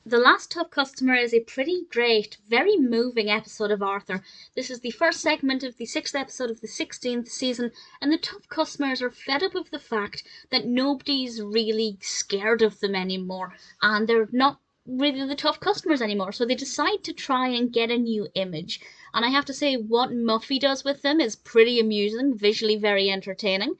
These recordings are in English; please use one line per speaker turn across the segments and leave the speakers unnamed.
The Last Tough Customer is a pretty great, very moving episode of Arthur. This is the first segment of the sixth episode of the 16th season, and the tough customers are fed up with the fact that nobody's really scared of them anymore, and they're not really the tough customers anymore, so they decide to try and get a new image. And I have to say, what Muffy does with them is pretty amusing, visually very entertaining.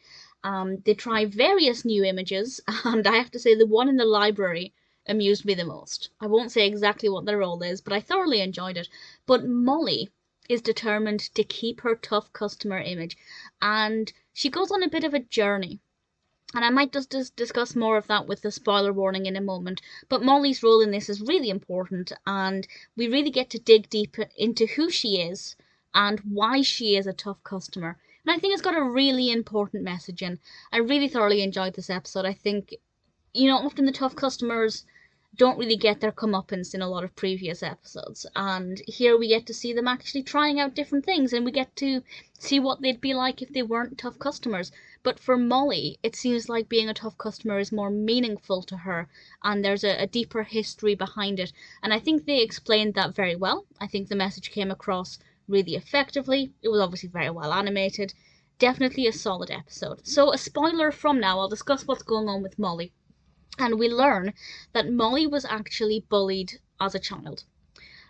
They try various new images, and I have to say, the one in the library amused me the most. I won't say exactly what their role is, but I thoroughly enjoyed it. But Molly is determined to keep her tough customer image, and she goes on a bit of a journey. And I might just discuss more of that with the spoiler warning in a moment. But Molly's role in this is really important, and we really get to dig deep into who she is and why she is a tough customer. And I think it's got a really important message in. I really thoroughly enjoyed this episode. I think, often the tough customers don't really get their comeuppance in a lot of previous episodes. And here we get to see them actually trying out different things, and we get to see what they'd be like if they weren't tough customers. But for Molly, it seems like being a tough customer is more meaningful to her, and there's a deeper history behind it. And I think they explained that very well. I think the message came across really effectively. It was obviously very well animated. Definitely a solid episode. So, a spoiler from now, I'll discuss what's going on with Molly. And we learn that Molly was actually bullied as a child.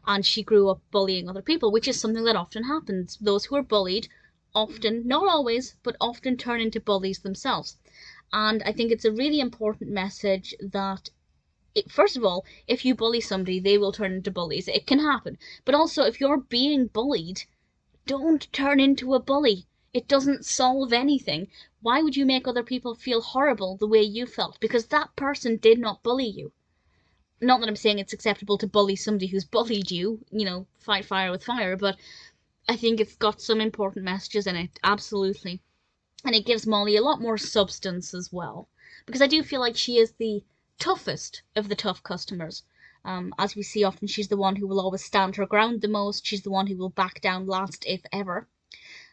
And she grew up bullying other people, which is something that often happens. Those who are bullied often, not always, but often turn into bullies themselves. And I think it's a really important message that, first of all, if you bully somebody, they will turn into bullies. It can happen. But also, if you're being bullied, don't turn into a bully. It doesn't solve anything. Why would you make other people feel horrible the way you felt? Because that person did not bully you. Not that I'm saying it's acceptable to bully somebody who's bullied you, fight fire with fire, but I think it's got some important messages in it, absolutely. And it gives Molly a lot more substance as well. Because I do feel like she is the toughest of the tough customers. As we see often, she's the one who will always stand her ground the most. She's the one who will back down last, if ever.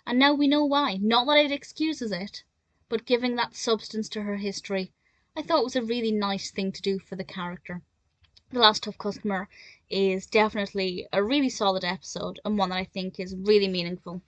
And now we know why. Not that it excuses it, but giving that substance to her history, I thought was a really nice thing to do for the character. The Last Tough Customer is definitely a really solid episode, and one that I think is really meaningful.